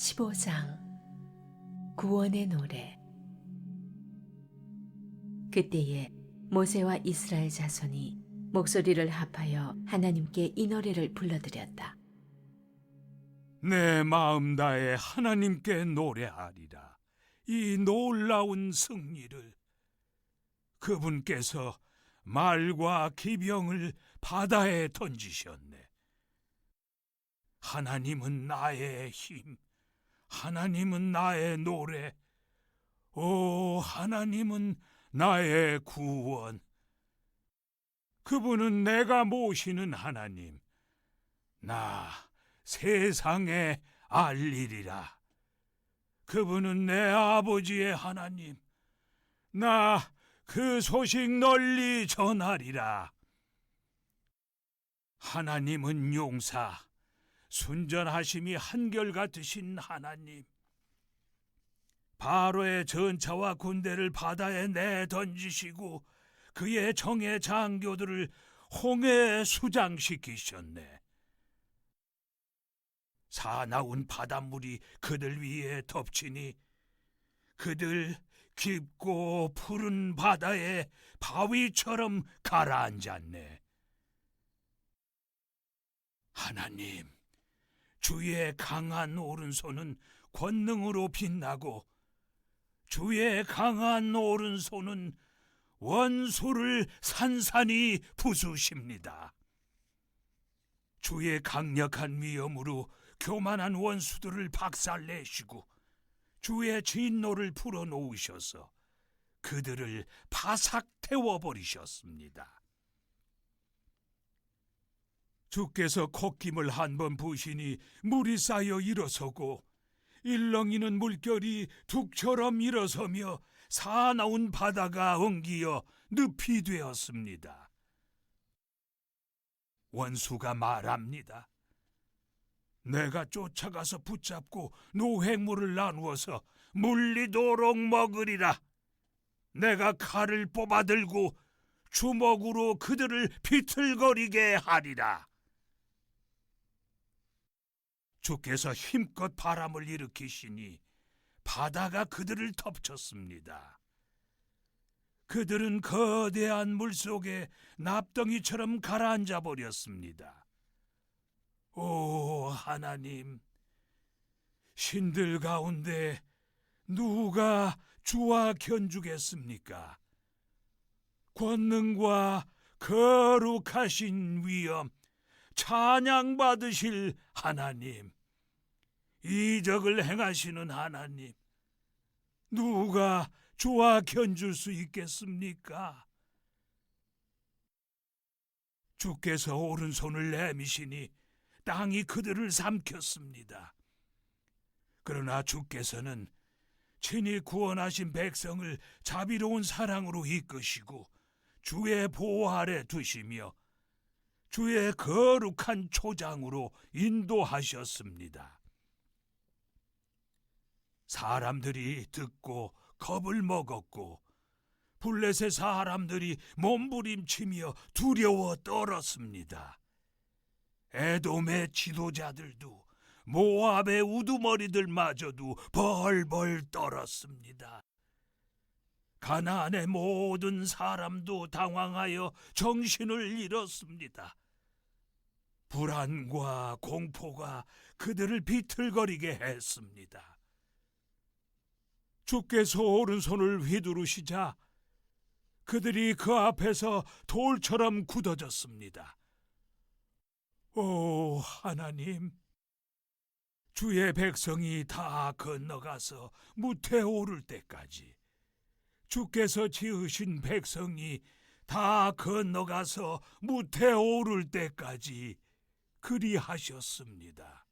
15장 구원의 노래. 그때에 모세와 이스라엘 자손이 목소리를 합하여 하나님께 이 노래를 불러드렸다. 내 마음 다해 하나님께 노래하리라. 이 놀라운 승리를. 그분께서 말과 기병을 바다에 던지셨네. 하나님은 나의 힘, 하나님은 나의 노래, 오 하나님은 나의 구원. 그분은 내가 모시는 하나님, 나 세상에 알리리라. 그분은 내 아버지의 하나님, 나 그 소식 널리 전하리라. 하나님은 용사, 순전하심이 한결같으신 하나님. 바로의 전차와 군대를 바다에 내던지시고 그의 정예 장교들을 홍해에 수장시키셨네. 사나운 바닷물이 그들 위에 덮치니 그들 깊고 푸른 바다에 바위처럼 가라앉았네. 하나님, 주의 강한 오른손은 권능으로 빛나고 주의 강한 오른손은 원수를 산산이 부수십니다. 주의 강력한 위엄으로 교만한 원수들을 박살내시고 주의 진노를 풀어놓으셔서 그들을 바삭 태워버리셨습니다. 주께서 콧김을 한 번 부시니 물이 쌓여 일어서고 일렁이는 물결이 둑처럼 일어서며 사나운 바다가 엉기어 늪이 되었습니다. 원수가 말합니다. 내가 쫓아가서 붙잡고 노획물을 나누어서 물리도록 먹으리라. 내가 칼을 뽑아들고 주먹으로 그들을 비틀거리게 하리라. 주께서 힘껏 바람을 일으키시니 바다가 그들을 덮쳤습니다. 그들은 거대한 물속에 납덩이처럼 가라앉아 버렸습니다. 오 하나님, 신들 가운데 누가 주와 견주겠습니까? 권능과 거룩하신 위엄, 찬양받으실 하나님, 이적을 행하시는 하나님, 누가 주와 견줄 수 있겠습니까? 주께서 오른손을 내미시니 땅이 그들을 삼켰습니다. 그러나 주께서는 친히 구원하신 백성을 자비로운 사랑으로 이끄시고 주의 보호 아래 두시며 주의 거룩한 초장으로 인도하셨습니다. 사람들이 듣고 겁을 먹었고 블레셋 사람들이 몸부림치며 두려워 떨었습니다. 에돔의 지도자들도 모압의 우두머리들마저도 벌벌 떨었습니다. 가나안의 모든 사람도 당황하여 정신을 잃었습니다. 불안과 공포가 그들을 비틀거리게 했습니다. 주께서 오른손을 휘두르시자 그들이 그 앞에서 돌처럼 굳어졌습니다. 오 하나님, 주의 백성이 다 건너가서 무태 오를 때까지, 주께서 지으신 백성이 다 건너가서 무태 오를 때까지 그리하셨습니다.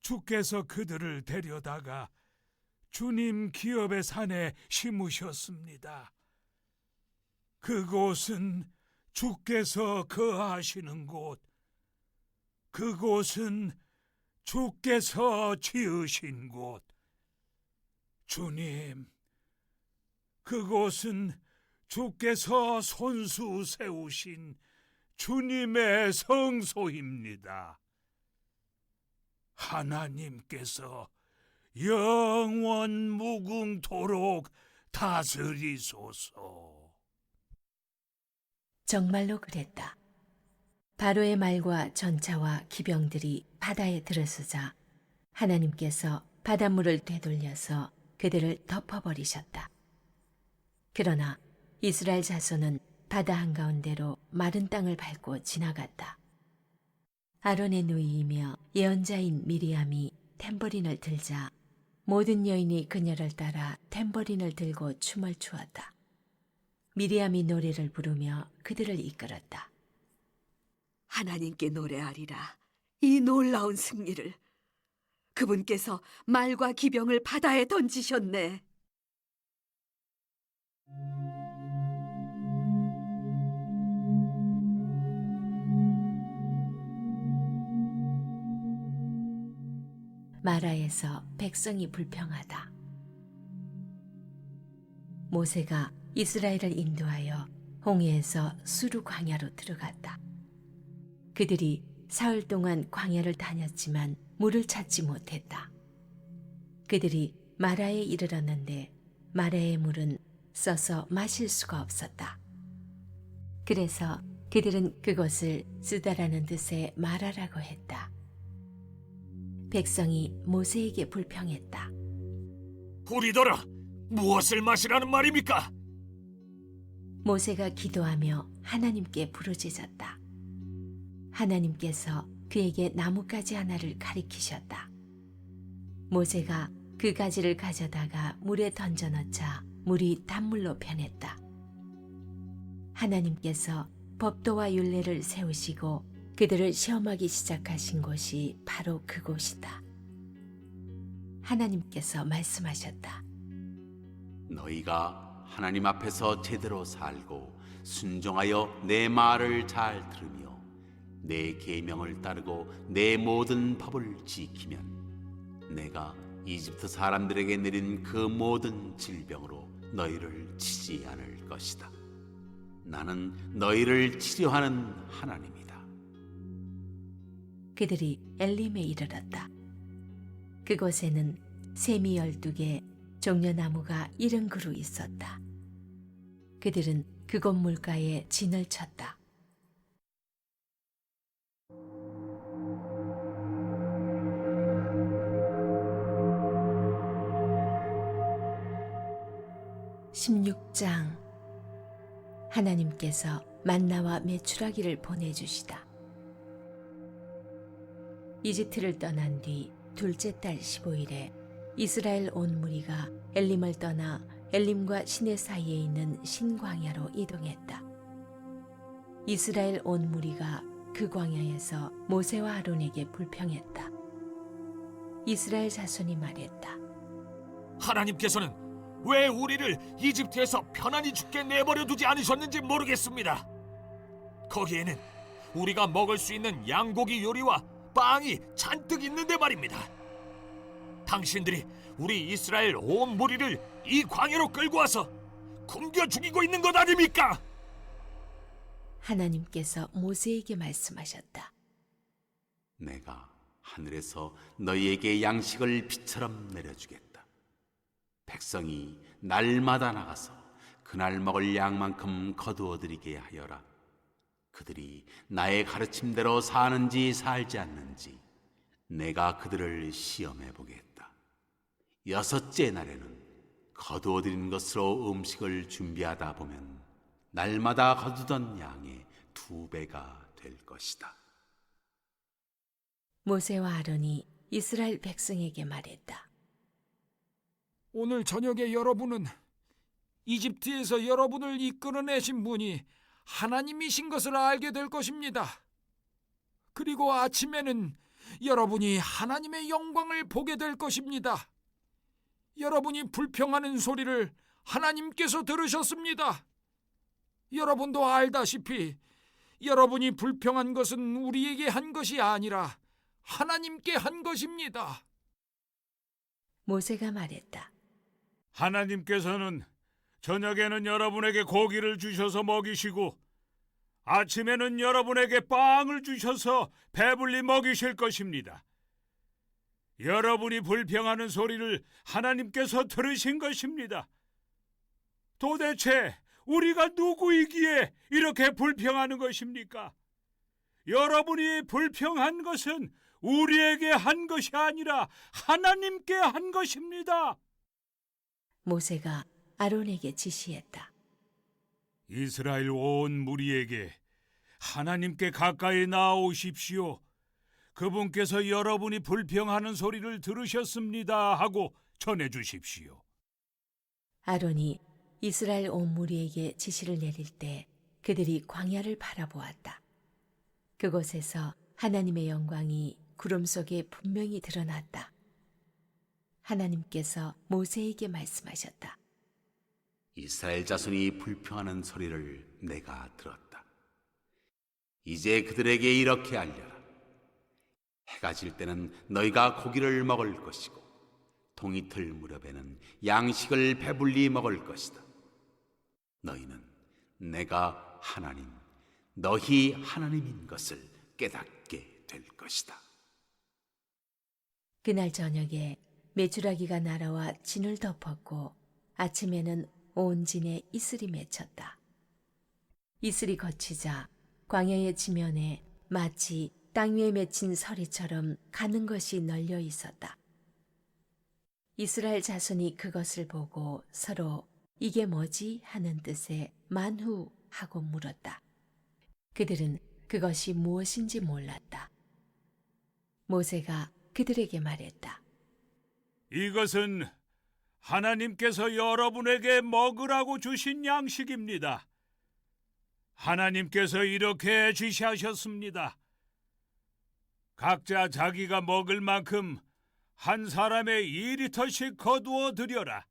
주께서 그들을 데려다가 주님 기업의 산에 심으셨습니다. 그곳은 주께서 거하시는 곳, 그곳은 주께서 지으신 곳. 주님, 그곳은 주께서 손수 세우신 주님의 성소입니다. 하나님께서 영원 무궁토록 다스리소서. 정말로 그랬다. 바로의 말과 전차와 기병들이 바다에 들어서자 하나님께서 바닷물을 되돌려서 그들을 덮어버리셨다. 그러나 이스라엘 자손은 바다 한가운데로 마른 땅을 밟고 지나갔다. 아론의 누이이며 예언자인 미리암이 탬버린을 들자 모든 여인이 그녀를 따라 탬버린을 들고 춤을 추었다. 미리암이 노래를 부르며 그들을 이끌었다. 하나님께 노래하리라. 이 놀라운 승리를. 그분께서 말과 기병을 바다에 던지셨네. 마라에서 백성이 불평하다. 모세가 이스라엘을 인도하여 홍해에서 수르 광야로 들어갔다. 그들이 사흘 동안 광야를 다녔지만 물을 찾지 못했다. 그들이 마라에 이르렀는데 마라의 물은 써서 마실 수가 없었다. 그래서 그들은 그것을 쓰다라는 뜻의 마라라고 했다. 백성이 모세에게 불평했다. 우리더러 무엇을 마시라는 말입니까? 모세가 기도하며 하나님께 부르짖었다. 하나님께서 그에게 나뭇가지 하나를 가리키셨다. 모세가 그 가지를 가져다가 물에 던져넣자 물이 단물로 변했다. 하나님께서 법도와 율례를 세우시고 그들을 시험하기 시작하신 곳이 바로 그곳이다. 하나님께서 말씀하셨다. 너희가 하나님 앞에서 제대로 살고 순종하여 내 말을 잘 들으며 내 계명을 따르고 내 모든 법을 지키면 내가 이집트 사람들에게 내린 그 모든 질병으로 너희를 치지 않을 것이다. 나는 너희를 치료하는 하나님이다. 그들이 엘림에 이르렀다. 그곳에는 샘이 12개, 종려나무가 70그루 있었다. 그들은 그곳 물가에 진을 쳤다. (16장) 하나님께서 만나와 메추라기를 보내주시다. 이집트를 떠난 뒤 둘째 달 15일에 이스라엘 온 무리가 엘림을 떠나 엘림과 시내 사이에 있는 신광야로 이동했다. 이스라엘 온 무리가 그 광야에서 모세와 아론에게 불평했다. 이스라엘 자손이 말했다. 하나님께서는 왜 우리를 이집트에서 편안히 죽게 내버려 두지 않으셨는지 모르겠습니다. 거기에는 우리가 먹을 수 있는 양고기 요리와 빵이 잔뜩 있는데 말입니다. 당신들이 우리 이스라엘 온 무리를 이 광야로 끌고 와서 굶겨 죽이고 있는 것 아닙니까? 하나님께서 모세에게 말씀하셨다. 내가 하늘에서 너희에게 양식을 비처럼 내려주겠다. 백성이 날마다 나가서 그날 먹을 양만큼 거두어들이게 하여라. 그들이 나의 가르침대로 사는지 살지 않는지 내가 그들을 시험해 보겠다. 6째 날에는 거두어들인 것으로 음식을 준비하다 보면 날마다 거두던 양의 2배가 될 것이다. 모세와 아론이 이스라엘 백성에게 말했다. 오늘 저녁에 여러분은 이집트에서 여러분을 이끌어내신 분이 하나님이신 것을 알게 될 것입니다. 그리고 아침에는 여러분이 하나님의 영광을 보게 될 것입니다. 여러분이 불평하는 소리를 하나님께서 들으셨습니다. 여러분도 알다시피 여러분이 불평한 것은 우리에게 한 것이 아니라 하나님께 한 것입니다. 모세가 말했다. 하나님께서는 저녁에는 여러분에게 고기를 주셔서 먹이시고 아침에는 여러분에게 빵을 주셔서 배불리 먹이실 것입니다. 여러분이 불평하는 소리를 하나님께서 들으신 것입니다. 도대체 우리가 누구이기에 이렇게 불평하는 것입니까? 여러분이 불평한 것은 우리에게 한 것이 아니라 하나님께 한 것입니다. 모세가 아론에게 지시했다. 이스라엘 온 무리에게 하나님께 가까이 나아오십시오. 그분께서 여러분이 불평하는 소리를 들으셨습니다 하고 전해 주십시오. 아론이 이스라엘 온 무리에게 지시를 내릴 때 그들이 광야를 바라보았다. 그곳에서 하나님의 영광이 구름 속에 분명히 드러났다. 하나님께서 모세에게 말씀하셨다. 이스라엘 자손이 불평하는 소리를 내가 들었다. 이제 그들에게 이렇게 알려라. 해가 질 때는 너희가 고기를 먹을 것이고 동이틀 무렵에는 양식을 배불리 먹을 것이다. 너희는 내가 하나님, 너희 하나님인 것을 깨닫게 될 것이다. 그날 저녁에 메추라기가 날아와 진을 덮었고 아침에는 온 진에 이슬이 맺혔다. 이슬이 거치자 광야의 지면에 마치 땅 위에 맺힌 서리처럼 가는 것이 널려 있었다. 이스라엘 자손이 그것을 보고 서로 이게 뭐지 하는 뜻의 만후 하고 물었다. 그들은 그것이 무엇인지 몰랐다. 모세가 그들에게 말했다. 이것은 하나님께서 여러분에게 먹으라고 주신 양식입니다. 하나님께서 이렇게 지시하셨습니다. 각자 자기가 먹을 만큼 한 사람에 2리터씩 거두어 드려라.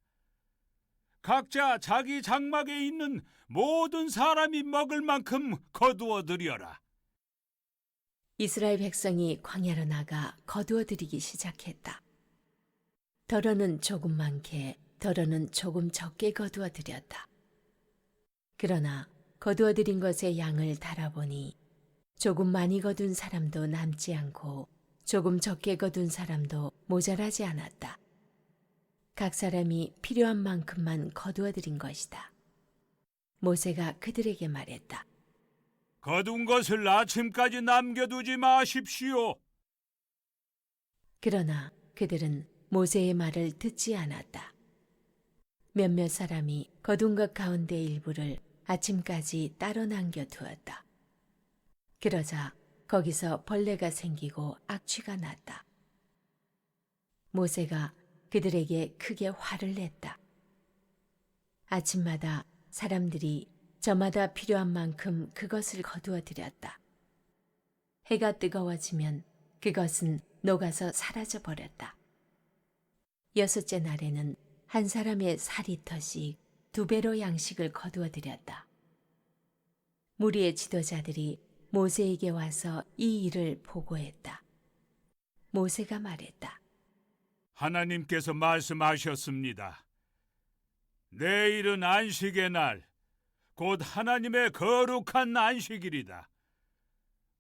각자 자기 장막에 있는 모든 사람이 먹을 만큼 거두어 드려라. 이스라엘 백성이 광야로 나가 거두어 들이기 시작했다. 더러는 조금 많게, 더러는 조금 적게 거두어 들였다. 그러나 거두어 들인 것의 양을 달아보니 조금 많이 거둔 사람도 남지 않고 조금 적게 거둔 사람도 모자라지 않았다. 각 사람이 필요한 만큼만 거두어 들인 것이다. 모세가 그들에게 말했다. 거둔 것을 아침까지 남겨두지 마십시오. 그러나 그들은 모세의 말을 듣지 않았다. 몇몇 사람이 거둔 것 가운데 일부를 아침까지 따로 남겨두었다. 그러자 거기서 벌레가 생기고 악취가 났다. 모세가 그들에게 크게 화를 냈다. 아침마다 사람들이 저마다 필요한 만큼 그것을 거두어 들였다. 해가 뜨거워지면 그것은 녹아서 사라져 버렸다. 여섯째 날에는 한 사람의 4리터씩 2배로 양식을 거두어 들였다. 무리의 지도자들이 모세에게 와서 이 일을 보고했다. 모세가 말했다. 하나님께서 말씀하셨습니다. 내일은 안식의 날, 곧 하나님의 거룩한 안식일이다.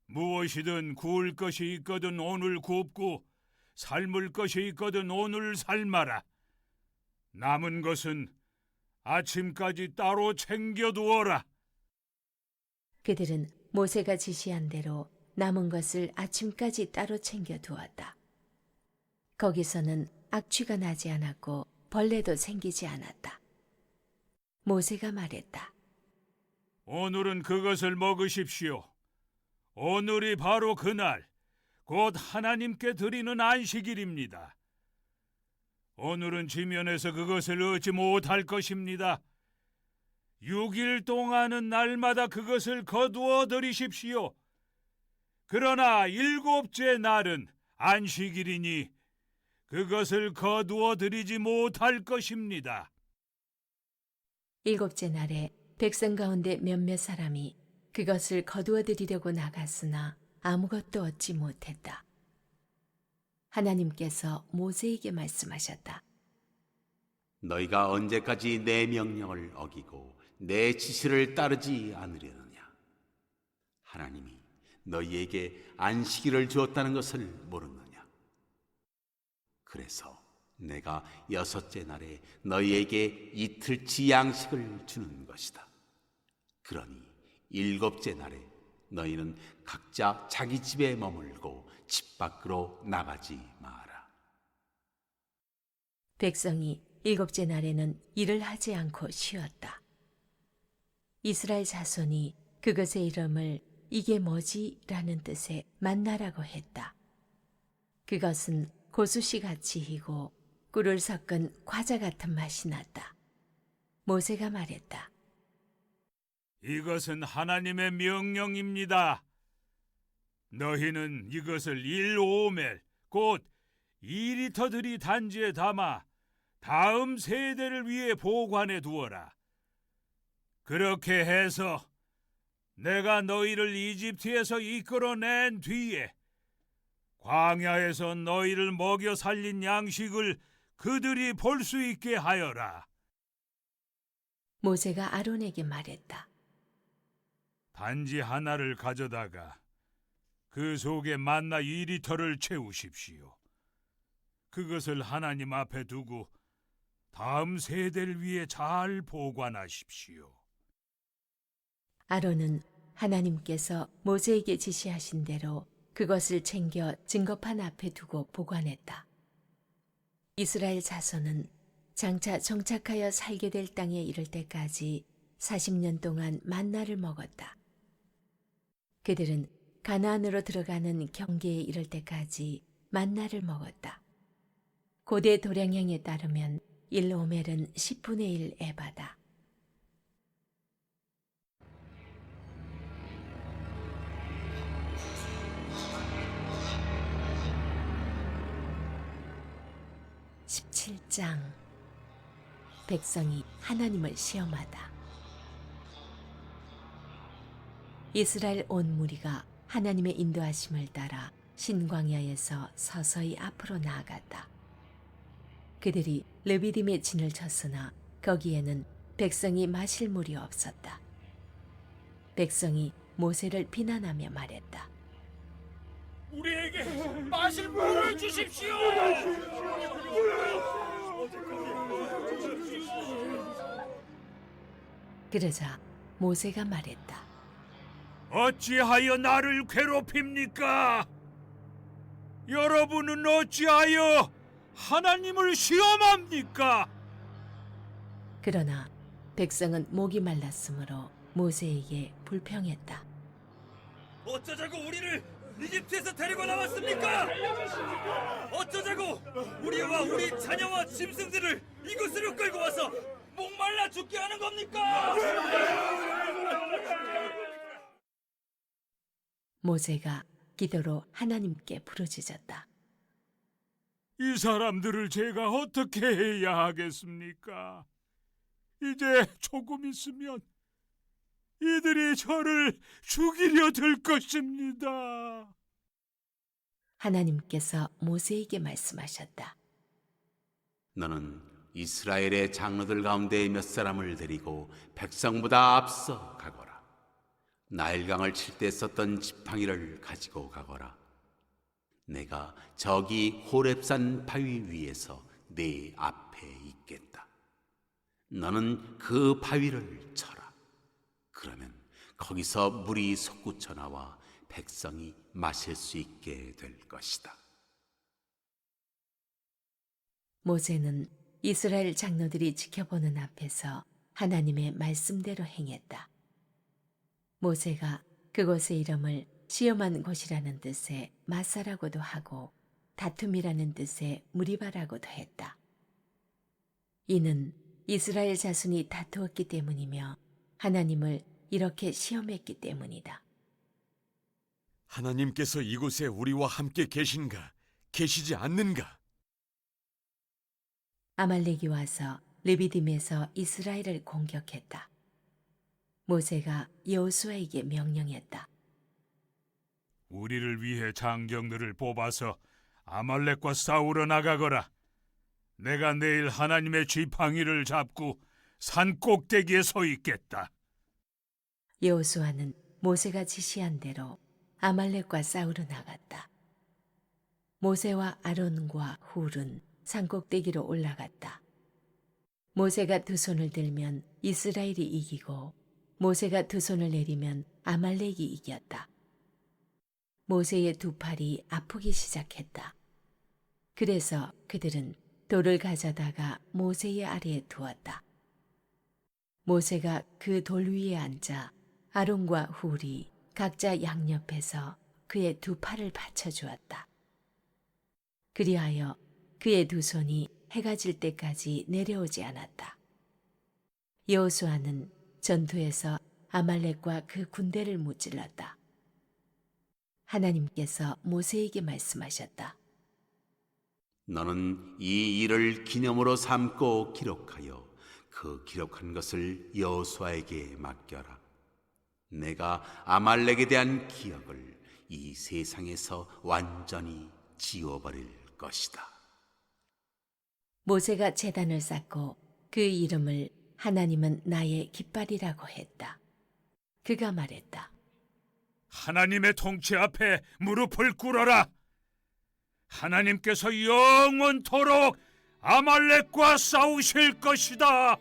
무엇이든 구울 것이 있거든 오늘 굽고 삶을 것이 있거든 오늘 삶아라. 남은 것은 아침까지 따로 챙겨두어라. 그들은 모세가 지시한 대로 남은 것을 아침까지 따로 챙겨두었다. 거기서는 악취가 나지 않았고 벌레도 생기지 않았다. 모세가 말했다. 오늘은 그것을 먹으십시오. 오늘이 바로 그날, 곧 하나님께 드리는 안식일입니다. 오늘은 지면에서 그것을 얻지 못할 것입니다. 6일 동안은 날마다 그것을 거두어 들이십시오. 그러나 7째 날은 안식일이니 그것을 거두어 들이지 못할 것입니다. 7째 날에 백성 가운데 몇몇 사람이 그것을 거두어 들이려고 나갔으나 아무것도 얻지 못했다. 하나님께서 모세에게 말씀하셨다. 너희가 언제까지 내 명령을 어기고 내 지시를 따르지 않으려느냐? 하나님이 너희에게 안식일을 주었다는 것을 모르느냐? 그래서 내가 여섯째 날에 너희에게 이틀치 양식을 주는 것이다. 그러니 일곱째 날에 너희는 각자 자기 집에 머물고 집 밖으로 나가지 마라. 백성이 일곱째 날에는 일을 하지 않고 쉬었다. 이스라엘 자손이 그것의 이름을 이게 뭐지? 라는 뜻의 만나라고 했다. 그것은 고수씨 같이 희고 꿀을 섞은 과자 같은 맛이 났다. 모세가 말했다. 이것은 하나님의 명령입니다. 너희는 이것을 1오멜 곧 2리터들이 단지에 담아 다음 세대를 위해 보관해 두어라. 그렇게 해서 내가 너희를 이집트에서 이끌어낸 뒤에 광야에서 너희를 먹여 살린 양식을 그들이 볼 수 있게 하여라. 모세가 아론에게 말했다. 단지 하나를 가져다가 그 속에 만나 2리터를 채우십시오. 그것을 하나님 앞에 두고 다음 세대를 위해 잘 보관하십시오. 아론은 하나님께서 모세에게 지시하신 대로 그것을 챙겨 증거판 앞에 두고 보관했다. 이스라엘 자손은 장차 정착하여 살게 될 땅에 이를 때까지 40년 동안 만나를 먹었다. 그들은 가나안으로 들어가는 경계에 이를 때까지 만나를 먹었다. 고대 도량형에 따르면 1오멜은 10분의 1 에바다. (17장) 백성이 하나님을 시험하다. 이스라엘 온 무리가 하나님의 인도하심을 따라 신광야에서 서서히 앞으로 나아갔다. 그들이 르비딤에 진을 쳤으나 거기에는 백성이 마실 물이 없었다. 백성이 모세를 비난하며 말했다. 우리에게 마실 물을 주십시오. 그러자 모세가 말했다. 어찌하여 나를 괴롭힙니까? 여러분은 어찌하여 하나님을 시험합니까? 그러나 백성은 목이 말랐으므로 모세에게 불평했다. 어쩌자고 우리를 이집트에서 데리고 나왔습니까? 어쩌자고 우리와 우리 자녀와 짐승들을 이곳으로 끌고 와서 목말라 죽게 하는 겁니까? 모세가 기도로 하나님께 부르짖었다. 이 사람들을 제가 어떻게 해야 하겠습니까? 이제 조금 있으면 이들이 저를 죽이려 들 것입니다. 하나님께서 모세에게 말씀하셨다. 너는 이스라엘의 장로들 가운데 몇 사람을 데리고 백성보다 앞서 가거라. 나일강을 칠 때 썼던 지팡이를 가지고 가거라. 내가 저기 호렙산 바위 위에서 네 앞에 있겠다. 너는 그 바위를 쳐라. 그러면 거기서 물이 솟구쳐 나와 백성이 마실 수 있게 될 것이다. 모세는 이스라엘 장로들이 지켜보는 앞에서 하나님의 말씀대로 행했다. 모세가 그곳의 이름을 시험한 곳이라는 뜻의 마사라고도 하고 다툼이라는 뜻의 무리바라고도 했다. 이는 이스라엘 자손이 다투었기 때문이며 하나님을 이렇게 시험했기 때문이다. 하나님께서 이곳에 우리와 함께 계신가, 계시지 않는가? 아말렉이 와서 르비딤에서 이스라엘을 공격했다. 모세가 여호수아에게 명령했다. 우리를 위해 장정들을 뽑아서 아말렉과 싸우러 나가거라. 내가 내일 하나님의 지팡이를 잡고 산 꼭대기에 서 있겠다. 여호수아는 모세가 지시한 대로 아말렉과 싸우러 나갔다. 모세와 아론과 훌은 산꼭대기로 올라갔다. 모세가 두 손을 들면 이스라엘이 이기고 모세가 두 손을 내리면 아말렉이 이겼다. 모세의 두 팔이 아프기 시작했다. 그래서 그들은 돌을 가져다가 모세의 아래에 두었다. 모세가 그 돌 위에 앉아 아론과 훌이 각자 양옆에서 그의 두 팔을 받쳐주었다. 그리하여 그의 두 손이 해가 질 때까지 내려오지 않았다. 여호수아는 전투에서 아말렉과 그 군대를 무찔렀다. 하나님께서 모세에게 말씀하셨다. 너는 이 일을 기념으로 삼고 기록하여 그 기록한 것을 여호수아에게 맡겨라. 내가 아말렉에 대한 기억을 이 세상에서 완전히 지워버릴 것이다. 모세가 제단을 쌓고 그 이름을 하나님은 나의 깃발이라고 했다. 그가 말했다. 하나님의 통치 앞에 무릎을 꿇어라. 하나님께서 영원토록 아말렉과 싸우실 것이다.